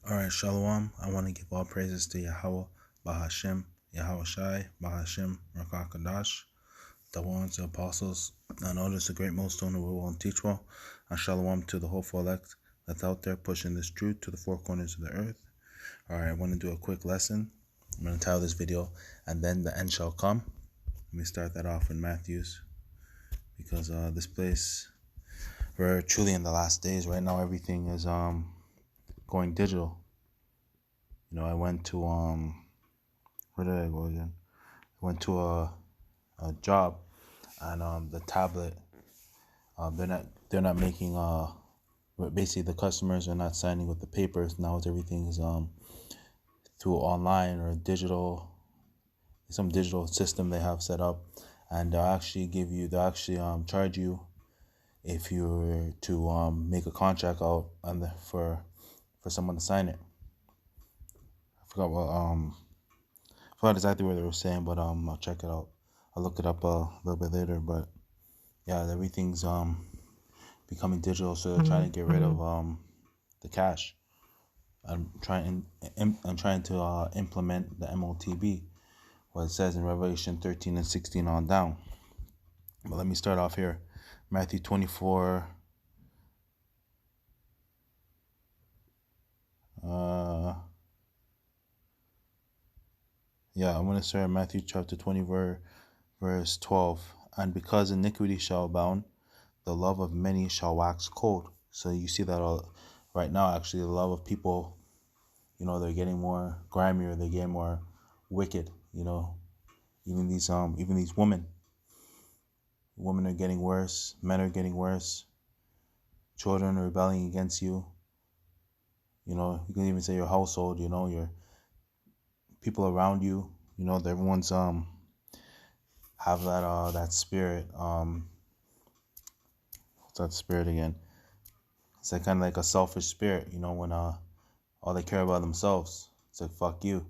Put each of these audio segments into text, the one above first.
Alright, Shalom. I want to give all praises to Yahweh, Bahashem, Yahweh Shai, Bahashem, Rakakadash, the ones, the apostles, and others, the great millstone who will and teach well. And Shalom to the hopeful elect that's out there pushing this truth to the four corners of the earth. Alright, I want to do a quick lesson. I'm going to title this video, and then the end shall come. Let me start that off in Matthew's, because this place, we're truly in the last days. Right now, everything is going digital. I went to where did I go again? I went to a job, and the tablet, they're not making basically the customers are not signing with the papers now. Everything is through online or some digital system they have set up, and they'll actually charge you if you were to make a contract out for someone to sign it. I forgot exactly what they were saying, but I'll check it out. I'll look it up a little bit later. But yeah, everything's becoming digital, so they're trying to get rid of the cash. I'm trying to implement the MOTB, what it says in Revelation 13 and 16 on down. But let me start off here. Matthew 24. I'm going to start at Matthew chapter 20, verse 12. And because iniquity shall abound, the love of many shall wax cold. So you see that right now, actually, the love of people, they're getting more grimier, they're getting more wicked, even these women are getting worse, men are getting worse, children are rebelling against you. You can even say your household, your people around you, everyone's have that spirit. What's that spirit again? It's like kind of like a selfish spirit, when all they care about themselves. It's like, fuck you.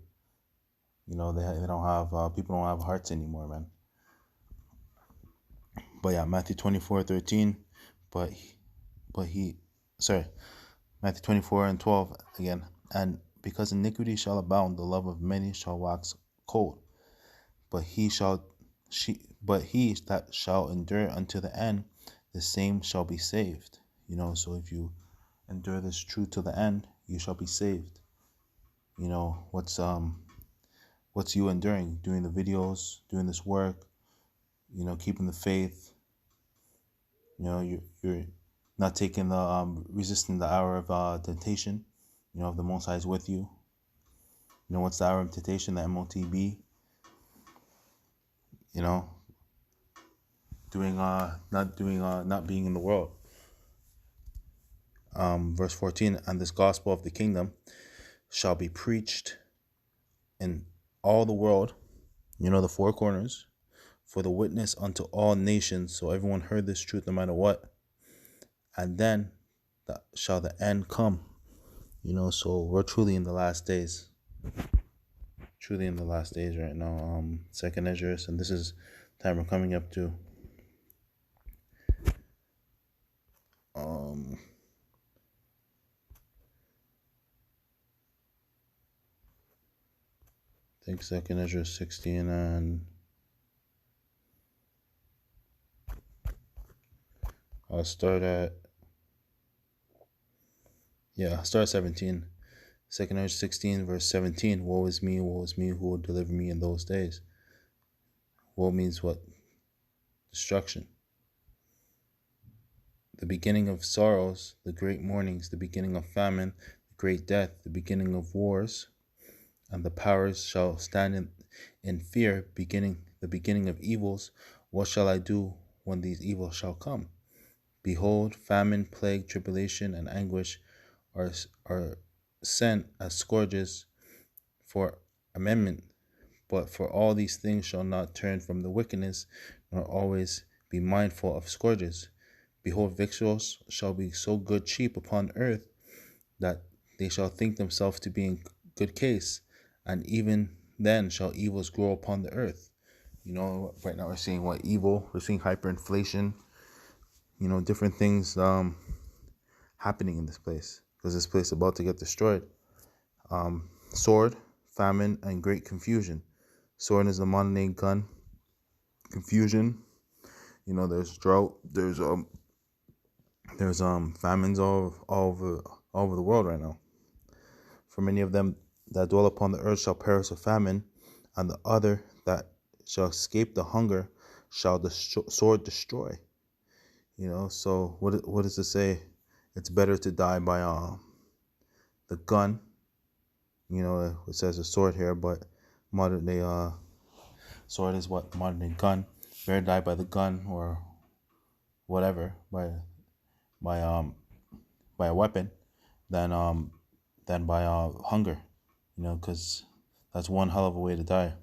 They don't have people don't have hearts anymore, man. But yeah, Matthew 24:13. Matthew 24 and 12 again. And because iniquity shall abound, the love of many shall wax cold. But he that shall endure unto the end, the same shall be saved. So if you endure this truth to the end, you shall be saved. What's you enduring? Doing the videos, doing this work, keeping the faith. You're not taking the resisting the hour of temptation. If the Most High is with you. What's the hour of temptation? The MOTB. Not being in the world. Verse 14, and this gospel of the kingdom shall be preached in all the world, the four corners, for the witness unto all nations. So everyone heard this truth no matter what. And then shall the end come. So we're truly in the last days. Truly in the last days right now. Second Esdras, and this is time we're coming up to. I think second Esdras 16 and I'll start at 17. Second Esdras 16 verse 17. Woe is me, who will deliver me in those days. Woe means what? Destruction. The beginning of sorrows, the great mournings, the beginning of famine, the great death, the beginning of wars, and the powers shall stand in fear, the beginning of evils. What shall I do when these evils shall come? Behold, famine, plague, tribulation, and anguish are sent as scourges for amendment. But for all these things shall not turn from the wickedness, nor always be mindful of scourges. Behold, victuals shall be so good cheap upon earth, that they shall think themselves to be in good case, and even then shall evils grow upon the earth. Right now we're seeing we're seeing hyperinflation, different things happening in this place, because this place is about to get destroyed. Sword, famine, and great confusion. Sword is the modern day gun. Confusion, there's drought, there's famines all over the world right now. For many of them that dwell upon the earth shall perish with famine, and the other that shall escape the hunger shall the sword destroy. So what does it say? It's better to die by the gun. It says a sword here, but modern day sword is what modern day gun. Better die by the gun or whatever by by a weapon than by hunger. Because that's one hell of a way to die.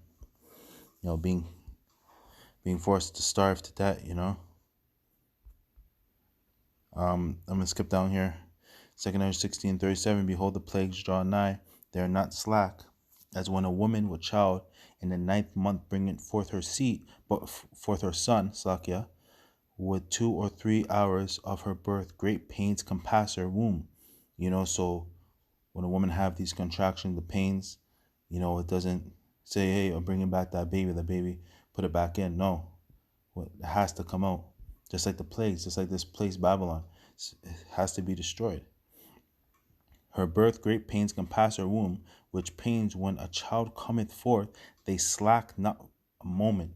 Being forced to starve to death. I'm gonna skip down here. 2 Kings 16:37. Behold, the plagues draw nigh; they are not slack, as when a woman with child in the 9th month bringeth forth her seed, but forth her son, Slakia, with 2 or 3 hours of her birth, great pains compass her womb. So when a woman have these contractions, the pains, it doesn't say, hey, I'm bringing back that baby, put it back in. No, it has to come out. Just like the plagues, just like this place Babylon, it has to be destroyed. Her birth great pains compass her womb, which pains when a child cometh forth, they slack not a moment.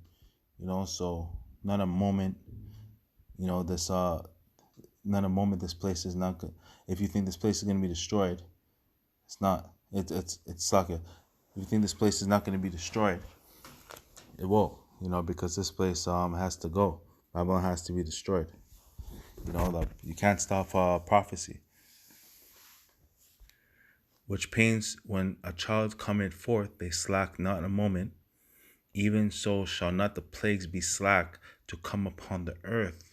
So not a moment. This not a moment. This place is not good. If you think this place is going to be destroyed, it's not. It's like if you think this place is not going to be destroyed, it will. Because this place has to go. Babylon has to be destroyed. You can't stop prophecy. Which pains when a child cometh forth, they slack not a moment. Even so shall not the plagues be slack to come upon the earth.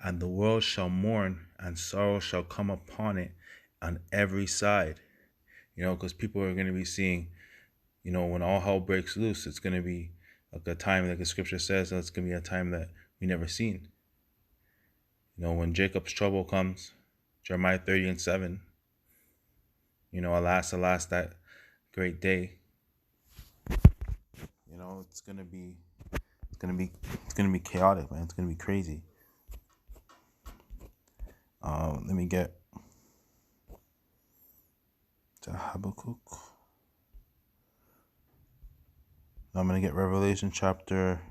And the world shall mourn, and sorrow shall come upon it on every side. Because people are going to be seeing, when all hell breaks loose, it's going to be like a time, like the scripture says, it's going to be a time that we never seen. When Jacob's trouble comes, Jeremiah 30:7, alas, alas, that great day. It's gonna be chaotic, man. It's gonna be crazy. Let me get to Habakkuk. I'm gonna get Revelation chapter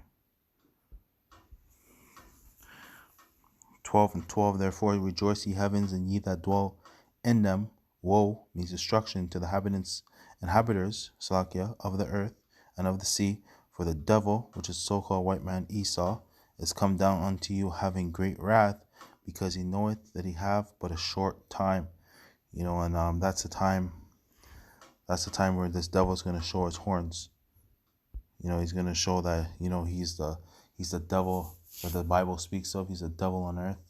12:12. Therefore rejoice, ye heavens, and ye that dwell in them. Woe means destruction to the inhabitants, Salakia, of the earth and of the sea. For the devil, which is so-called white man Esau, is come down unto you, having great wrath, because he knoweth that he have but a short time. And that's the time. That's the time where this devil is going to show his horns. He's going to show that he's the devil that the Bible speaks of. He's the devil on earth,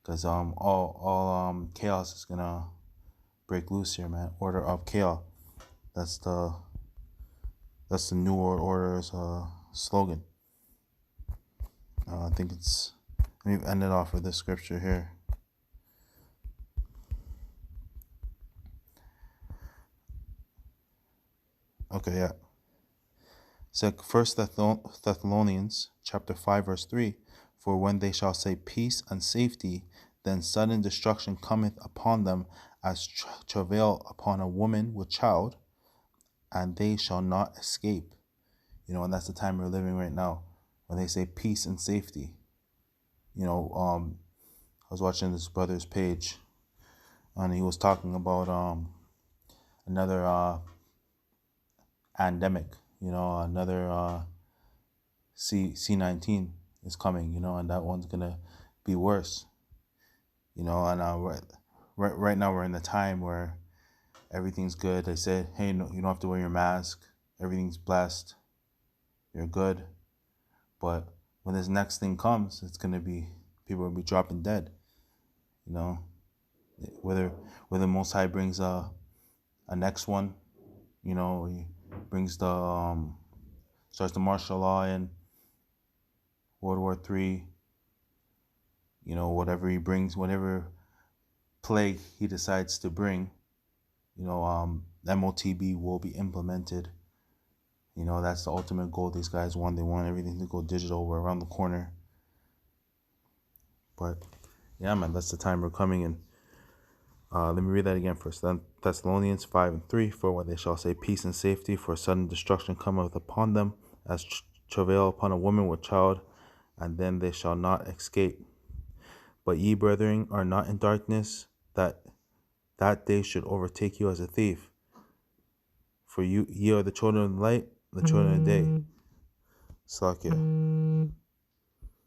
because all chaos is gonna break loose here, man. Order of chaos. That's the New World Order's slogan. I think it's. Let me end it off with this scripture here. Okay, yeah. So 1 Thessalonians chapter 5 verse 3. For when they shall say peace and safety, then sudden destruction cometh upon them as travail upon a woman with child, and they shall not escape. And that's the time we're living right now, when they say peace and safety. I was watching this brother's page, and he was talking about another pandemic. Another C-19 is coming. And that one's gonna be worse. And right now we're in the time where everything's good. They said, hey, no, you don't have to wear your mask. Everything's blessed. You're good. But when this next thing comes, it's gonna be, people will be dropping dead. Whether Most High brings a next one, he brings the starts the martial law in World War III. Whatever he brings, whatever plague he decides to bring, MOTB will be implemented. That's the ultimate goal these guys want. They want everything to go digital. We're around the corner. But yeah, man, that's the time we're coming. And let me read that again first. Then Thessalonians 5:3, for what they shall say peace and safety, for sudden destruction cometh upon them, as travail upon a woman with child, and then they shall not escape. But ye, brethren, are not in darkness, that day should overtake you as a thief. For ye are the children of the light, the children of the day. Slakia.